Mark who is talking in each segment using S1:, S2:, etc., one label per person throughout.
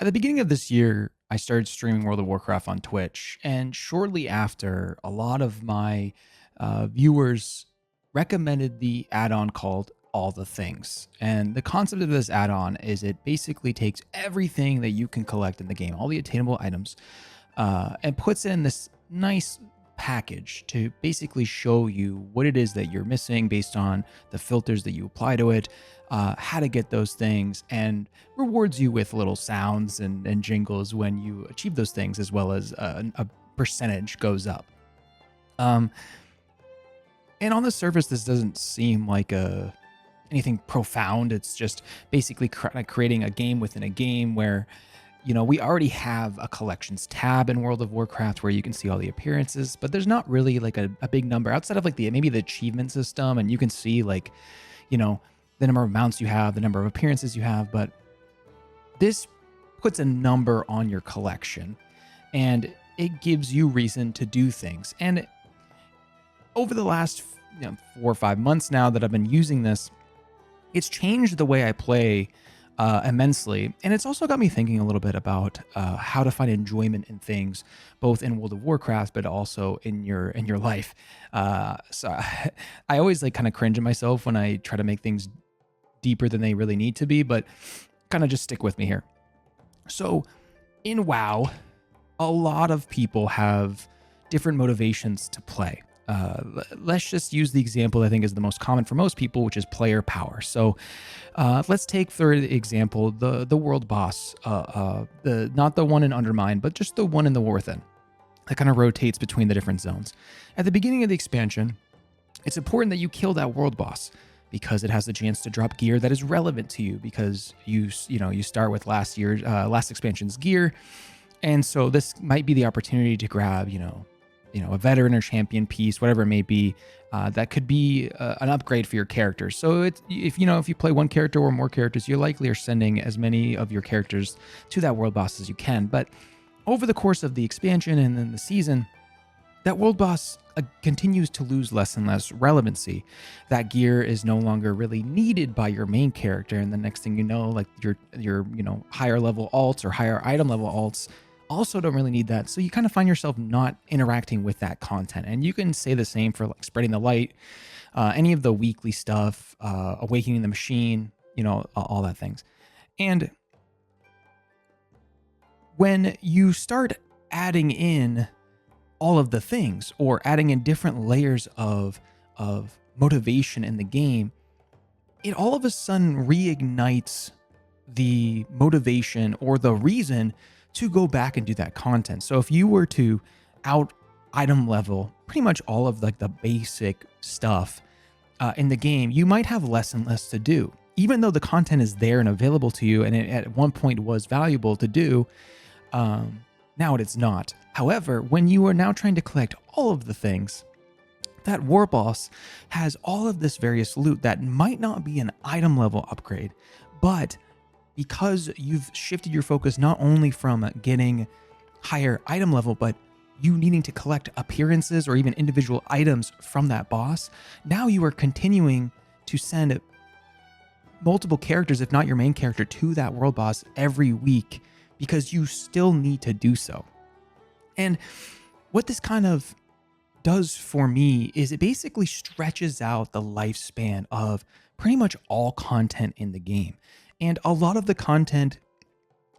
S1: At the beginning of this year, I started streaming World of Warcraft on Twitch, and shortly after, a lot of my viewers recommended the add-on called All the Things. And the concept of this add-on is it basically takes everything that you can collect in the game, all the attainable items, and puts it in this nice package to basically show you what it is that you're missing based on the filters that you apply to it, how to get those things, and rewards you with little sounds and jingles when you achieve those things, as well as a percentage goes up. Um, and on the surface, this doesn't seem like anything profound. It's just basically creating a game within a game where we already have a collections tab in World of Warcraft where you can see all the appearances, but there's not really like a big number outside of like maybe the achievement system, and you can see like, the number of mounts you have, the number of appearances you have, but this puts a number on your collection and it gives you reason to do things. And over the last 4 or 5 months now that I've been using this, it's changed the way I play immensely, and it's also got me thinking a little bit about how to find enjoyment in things, both in World of Warcraft but also in your life. So I always like kind of cringe at myself when I try to make things deeper than they really need to be, but kind of just stick with me here. So in WoW, a lot of people have different motivations to play. Let's just use the example I think is the most common for most people, which is player power. So let's take for example the world boss, not the one in Undermine, but just the one in the War Within that kind of rotates between the different zones. At the beginning of the expansion, it's important that you kill that world boss because it has the chance to drop gear that is relevant to you, because you start with last expansion's gear, and so this might be the opportunity to grab a veteran or champion piece, whatever it may be, that could be an upgrade for your character. So if you play one character or more characters, you likely are sending as many of your characters to that world boss as you can. But over the course of the expansion and then the season, that world boss continues to lose less and less relevancy. That gear is no longer really needed by your main character, and the next thing you know, like your higher level alts or higher item level alts also don't really need that. So you kind of find yourself not interacting with that content. And you can say the same for like Spreading the Light, any of the weekly stuff, Awakening the Machine, all that things. And when you start adding in all of the things, or adding in different layers of motivation in the game, it all of a sudden reignites the motivation or the reason to go back and do that content. So if you were to out item level pretty much all of like the basic stuff in the game, you might have less and less to do, even though the content is there and available to you, and it at one point was valuable to do. Now it's not. However, when you are now trying to collect all of the things, that war boss has all of this various loot that might not be an item level upgrade, but because you've shifted your focus not only from getting higher item level, but you needing to collect appearances or even individual items from that boss, now you are continuing to send multiple characters, if not your main character, to that world boss every week because you still need to do so. And what this kind of does for me is it basically stretches out the lifespan of pretty much all content in the game. And a lot of the content,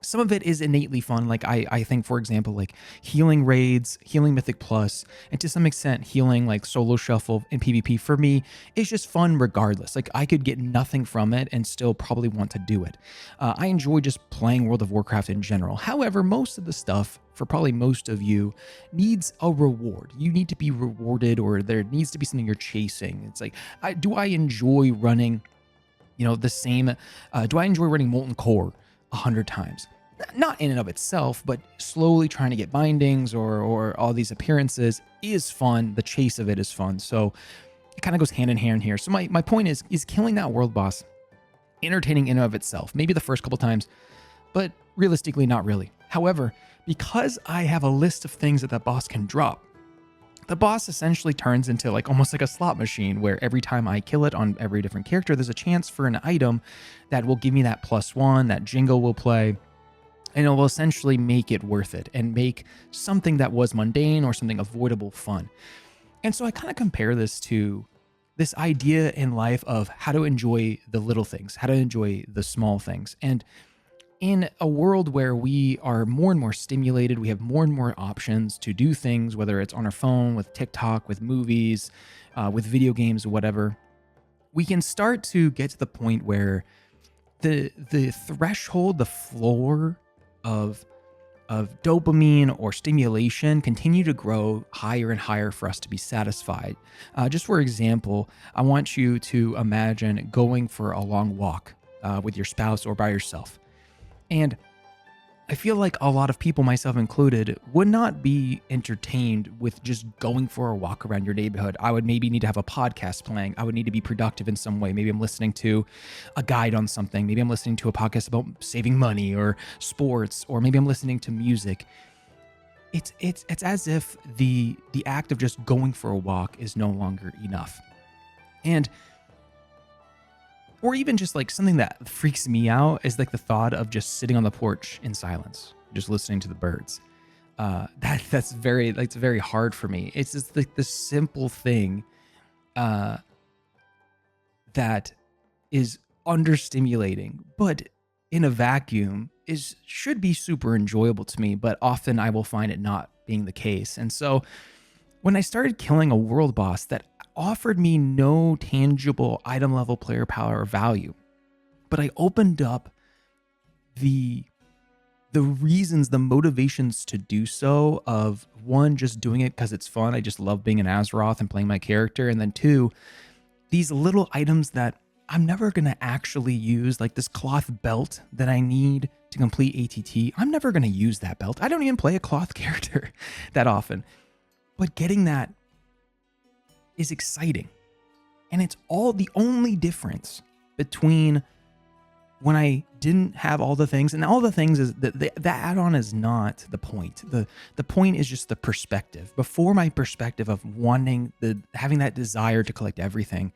S1: some of it is innately fun. Like I think, for example, like healing raids, healing Mythic Plus, and to some extent healing like solo shuffle in PvP for me is just fun regardless. Like I could get nothing from it and still probably want to do it. I enjoy just playing World of Warcraft in general. However, most of the stuff for probably most of you needs a reward. You need to be rewarded, or there needs to be something you're chasing. It's like, do I enjoy running, the same, do I enjoy running Molten Core 100 times? Not in and of itself, but slowly trying to get bindings or all these appearances is fun. The chase of it is fun. So it kind of goes hand in hand here. So my point is killing that world boss entertaining in and of itself? Maybe the first couple times, but realistically not really. However, because I have a list of things that boss can drop, the boss essentially turns into like almost like a slot machine where every time I kill it on every different character, there's a chance for an item that will give me that +1, that jingle will play. and it will essentially make it worth it and make something that was mundane or something avoidable fun. And so I kind of compare this to this idea in life of how to enjoy the little things, how to enjoy the small things. And in a world where we are more and more stimulated, we have more and more options to do things, whether it's on our phone, with TikTok, with movies, with video games, whatever, we can start to get to the point where the threshold, the floor of dopamine or stimulation continue to grow higher and higher for us to be satisfied. Just for example, I want you to imagine going for a long walk with your spouse or by yourself. And I feel like a lot of people, myself included, would not be entertained with just going for a walk around your neighborhood. I would maybe need to have a podcast playing. I would need to be productive in some way. Maybe I'm listening to a guide on something. Maybe I'm listening to a podcast about saving money or sports, or maybe I'm listening to music. It's as if the act of just going for a walk is no longer enough. And or even just like something that freaks me out is like the thought of just sitting on the porch in silence, just listening to the birds. That's very, like, it's very hard for me. It's just like the simple thing that is understimulating, but in a vacuum should be super enjoyable to me. But often I will find it not being the case. And so when I started killing a world boss that offered me no tangible item level player power or value, but I opened up the reasons, the motivations to do so, of one, just doing it because it's fun. I just love being an Azeroth and playing my character. And then two, these little items that I'm never going to actually use, like this cloth belt that I need to complete ATT. I'm never going to use that belt. I don't even play a cloth character that often. But getting that is exciting. And it's all the only difference between when I didn't have all the things, and all the things is that the add-on is not the point. The point is just the perspective. Before, my perspective of having that desire to collect everything,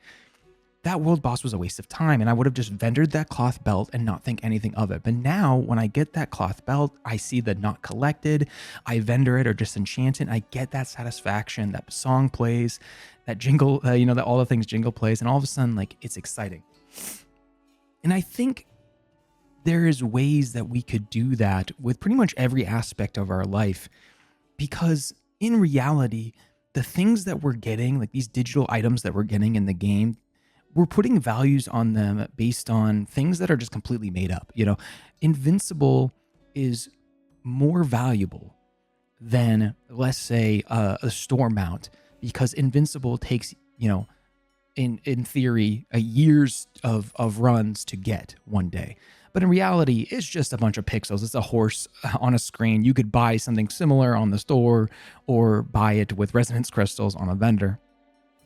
S1: that world boss was a waste of time, and I would have just vendored that cloth belt and not think anything of it. But now when I get that cloth belt, I see the not collected, I vendor it or disenchant it, I get that satisfaction, that song plays, that jingle, that all the things jingle plays, and all of a sudden, like, it's exciting. And I think there is ways that we could do that with pretty much every aspect of our life, because in reality, the things that we're getting, like these digital items that we're getting in the game, we're putting values on them based on things that are just completely made up. Invincible is more valuable than, let's say, a store mount, because Invincible takes, in theory, years of runs to get one day. But in reality, it's just a bunch of pixels. It's a horse on a screen. You could buy something similar on the store or buy it with resonance crystals on a vendor.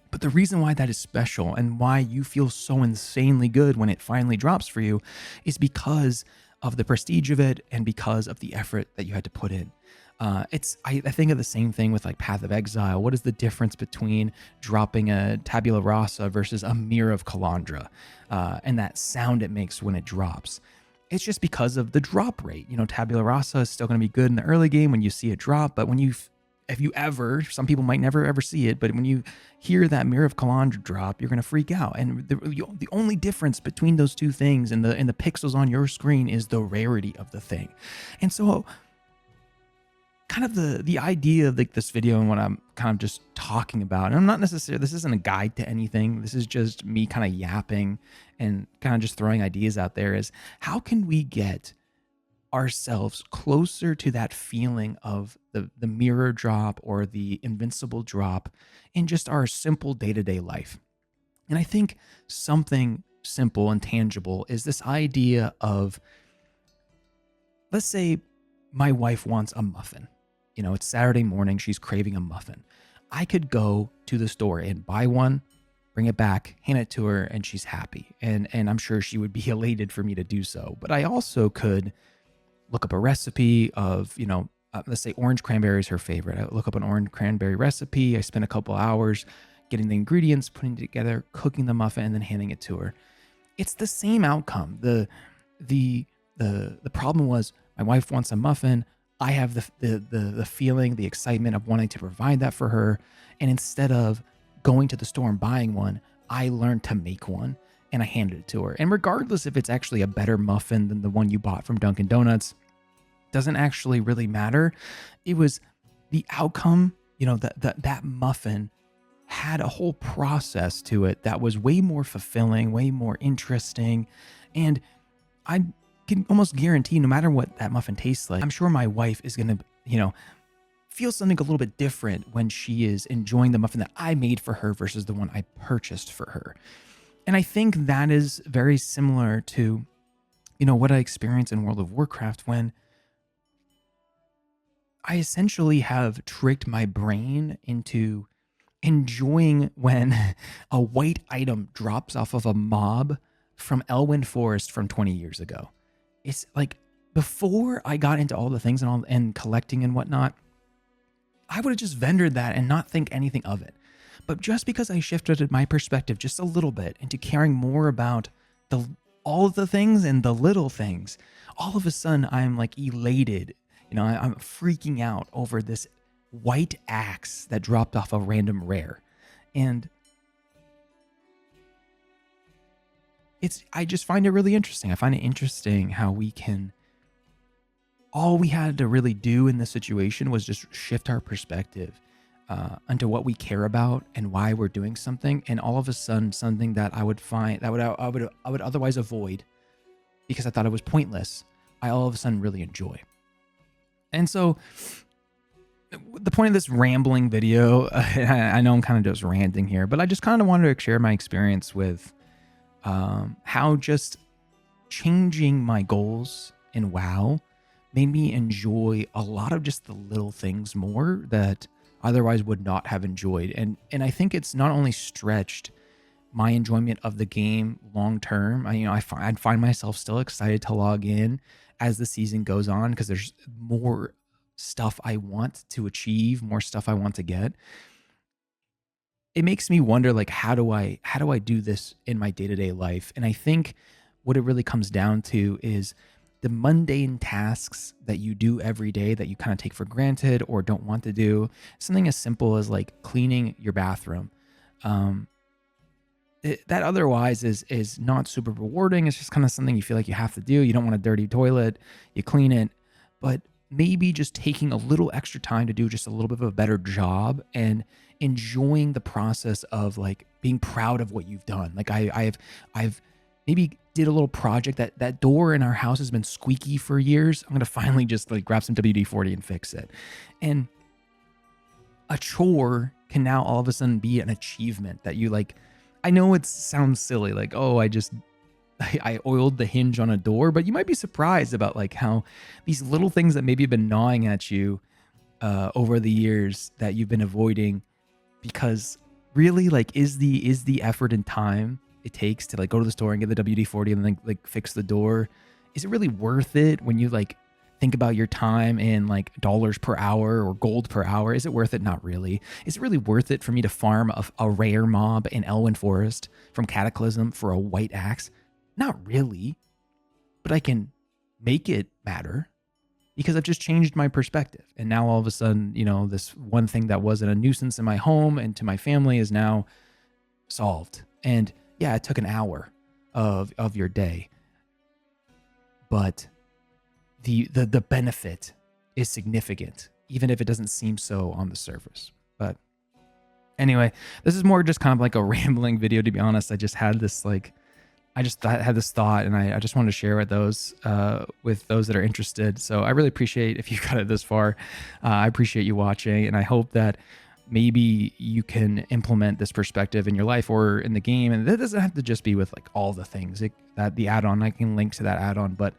S1: But the reason why that is special and why you feel so insanely good when it finally drops for you is because of the prestige of it and because of the effort that you had to put in. I think of the same thing with like Path of Exile. What is the difference between dropping a Tabula Rasa versus a Mirror of Kalandra, and that sound it makes when it drops? It's just because of the drop rate. Tabula Rasa is still going to be good in the early game when you see it drop, but if you ever, some people might never ever see it, but when you hear that Mirror of Kalandra drop, you're going to freak out. And the only difference between those two things and the pixels on your screen is the rarity of the thing. And so kind of the idea of like this video and what I'm kind of just talking about, and I'm not necessarily, this isn't a guide to anything. This is just me kind of yapping and kind of just throwing ideas out there, is how can we get ourselves closer to that feeling of the mirror drop or the invincible drop in just our simple day-to-day life. And I think something simple and tangible is this idea of, let's say my wife wants a muffin. It's Saturday morning, she's craving a muffin. I could go to the store and buy one, bring it back, hand it to her, and she's happy. And I'm sure she would be elated for me to do so. But I also could look up a recipe of, let's say orange cranberry is her favorite. I look up an orange cranberry recipe. I spend a couple hours getting the ingredients, putting it together, cooking the muffin, and then handing it to her. It's the same outcome. The problem was My wife wants a muffin. I have the feeling, the excitement of wanting to provide that for her. And instead of going to the store and buying one, I learned to make one and I handed it to her. And regardless if it's actually a better muffin than the one you bought from Dunkin' Donuts, doesn't actually really matter. It was the outcome, that muffin had a whole process to it that was way more fulfilling, way more interesting. And I can almost guarantee no matter what that muffin tastes like, I'm sure my wife is going to, feel something a little bit different when she is enjoying the muffin that I made for her versus the one I purchased for her. And I think that is very similar to, what I experienced in World of Warcraft when I essentially have tricked my brain into enjoying when a white item drops off of a mob from Elwyn Forest from 20 years ago. It's like before I got into all the things and collecting and whatnot, I would have just vendored that and not think anything of it. But just because I shifted my perspective just a little bit into caring more about all of the things and the little things, all of a sudden I'm like elated. I'm freaking out over this white axe that dropped off a random rare. And I just find it really interesting. I find it interesting how all we had to really do in this situation was just shift our perspective onto what we care about and why we're doing something. And all of a sudden, something that I would find that I would otherwise avoid because I thought it was pointless, I all of a sudden really enjoy. And so the point of this rambling video, I know I'm kind of just ranting here, but I just kind of wanted to share my experience with how just changing my goals in WoW made me enjoy a lot of just the little things more that otherwise would not have enjoyed. And I think it's not only stretched my enjoyment of the game long term. I'd find myself still excited to log in as the season goes on because there's more stuff I want to achieve, more stuff I want to get. It makes me wonder, like, how do I do this in my day-to-day life? And I think what it really comes down to is the mundane tasks that you do every day that you kind of take for granted or don't want to do. Something as simple as like cleaning your bathroom. That otherwise is not super rewarding. It's just kind of something you feel like you have to do. You don't want a dirty toilet, you clean it, but maybe just taking a little extra time to do just a little bit of a better job and enjoying the process of like being proud of what you've done. Like I've maybe did a little project that door in our house has been squeaky for years. I'm going to finally just like grab some WD-40 and fix it. And a chore can now all of a sudden be an achievement that you like. I know it sounds silly, like, oh, I oiled the hinge on a door, but you might be surprised about like how these little things that maybe have been gnawing at you over the years that you've been avoiding, because really, like, is the effort and time it takes to like go to the store and get the WD-40 and then like fix the door, is it really worth it when you like think about your time in like dollars per hour or gold per hour? Is it worth it? Not really. Is it really worth it for me to farm a rare mob in Elwyn Forest from Cataclysm for a white axe? Not really. But I can make it matter because I've just changed my perspective. And now all of a sudden, this one thing that wasn't a nuisance in my home and to my family is now solved. And yeah, it took an hour of your day, but the benefit is significant, even if it doesn't seem so on the surface. But anyway, this is more just kind of like a rambling video, to be honest. I just had this had this thought, and I just wanted to share with those that are interested. So I really appreciate if you got it this far. I appreciate you watching, and I hope that maybe you can implement this perspective in your life or in the game. And that doesn't have to just be with like all the things that the add-on, I can link to that add-on, but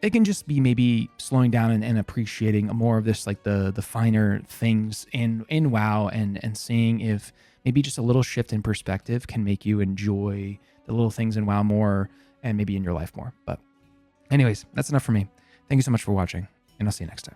S1: it can just be maybe slowing down and appreciating more of this, like the finer things in WoW and seeing if maybe just a little shift in perspective can make you enjoy the little things in WoW more and maybe in your life more. But anyways, that's enough for me. Thank you so much for watching, and I'll see you next time.